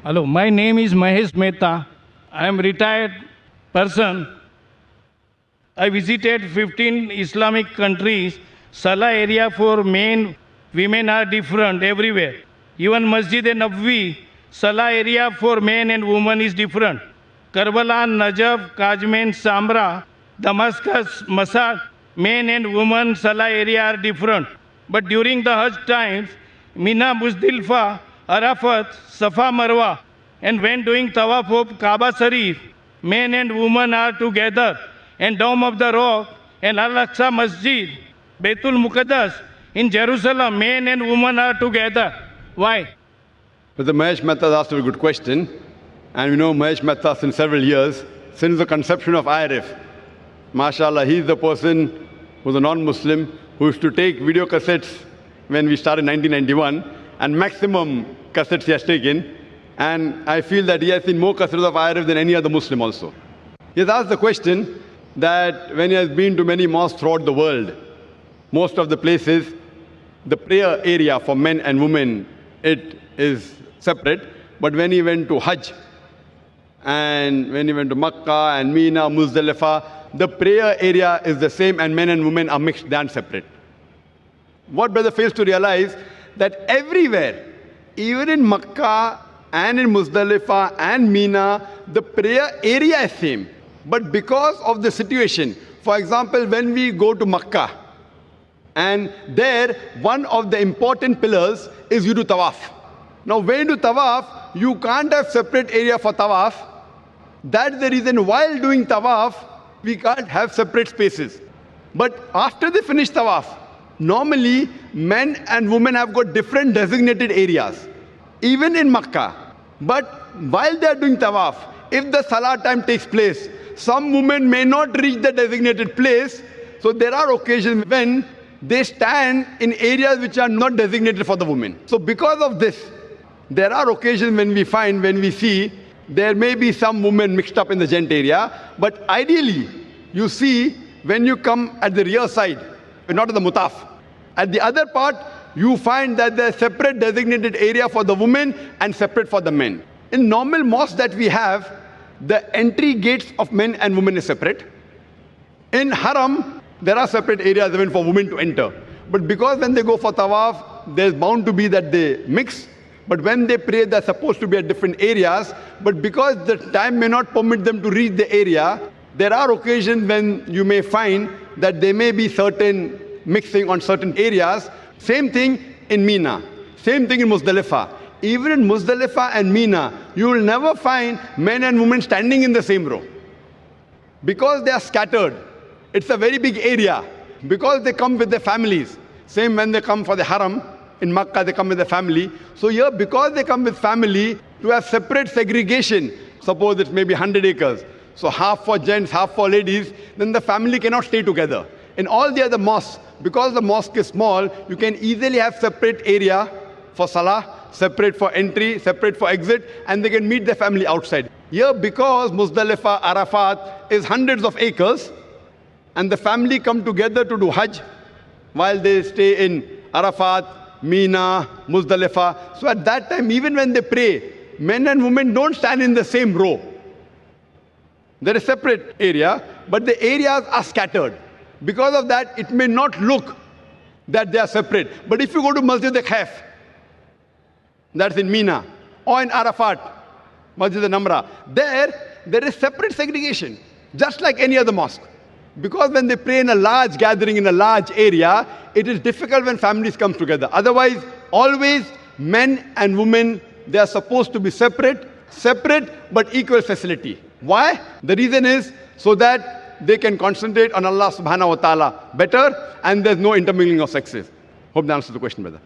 Hello, my name is Mahesh Mehta. I am retired person. I visited 15 Islamic countries. Salah area for men, women are different everywhere. Even Masjid Nabwi, Salah area for men and women is different. Karbala, Najaf, Kajmen, Samra, Damascus, Masad, men and women Salah area are different. But during the Hajj times, Mina, Muzdalifah, Arafat, Safa, Marwa, and when doing Tawaf of Kaaba Sharif, men and women are together, and Dome of the Rock and Al-Aqsa Masjid, Baitul Muqaddas, in Jerusalem, men and women are together. Why? But the Mahesh Mehta asked a good question, and we know Mahesh Mehta since several years, since the conception of IRF. MashaAllah, he's the person who's a non-Muslim who used to take video cassettes when we started in 1991, and maximum cassettes he has taken. And I feel that he has seen more cassettes of IRF than any other Muslim also. He has asked the question that when he has been to many mosques throughout the world, most of the places, the prayer area for men and women, it is separate. But when he went to Hajj, and when he went to Makkah and Mina, Muzdalifah, the prayer area is the same and men and women are mixed than separate. What brother fails to realize, that everywhere, even in Makkah and in Muzdalifah and Mina, the prayer area is same. But because of the situation, for example, when we go to Makkah, and there, one of the important pillars is you do tawaf. Now, when you do tawaf, you can't have separate area for tawaf. That's the reason while doing tawaf, we can't have separate spaces. But after they finish tawaf, normally men and women have got different designated areas, even in Makkah. But while they are doing tawaf, if the salah time takes place, some women may not reach the designated place. So there are occasions when they stand in areas which are not designated for the women. So because of this, there are occasions when we see, there may be some women mixed up in the gent area. But ideally, you see, when you come at the rear side, not at the mutaf, at the other part, you find that there's separate designated area for the women and separate for the men. In normal mosques that we have, the entry gates of men and women is separate. In Haram, there are separate areas even for women to enter. But because when they go for tawaf, there's bound to be that they mix. But when they pray, they're supposed to be at different areas. But because the time may not permit them to reach the area, there are occasions when you may find that there may be certain mixing on certain areas. Same thing in Mina. Same thing in Muzdalifah. Even in Muzdalifah and Mina, you will never find men and women standing in the same row. Because they are scattered. It's a very big area. Because they come with their families. Same when they come for the Haram. In Makkah, they come with their family. So here, because they come with family, to have separate segregation, suppose it's maybe 100 acres. So half for gents, half for ladies, then the family cannot stay together. In all the other mosques, because the mosque is small, you can easily have separate area for salah, separate for entry, separate for exit, and they can meet their family outside. Here, because Muzdalifah, Arafat is hundreds of acres, and the family come together to do Hajj, while they stay in Arafat, Mina, Muzdalifah. So at that time, even when they pray, men and women don't stand in the same row. There is a separate area, but the areas are scattered. Because of that, it may not look that they are separate. But if you go to Masjid al-Khaf, that's in Mina, or in Arafat, Masjid al-Namra, there is separate segregation, just like any other mosque. Because when they pray in a large gathering, in a large area, it is difficult when families come together. Otherwise, always men and women, they are supposed to be separate but equal facility. Why? The reason is so that they can concentrate on Allah subhanahu wa ta'ala better, and there's no intermingling of sexes. Hope that answers the question, brother.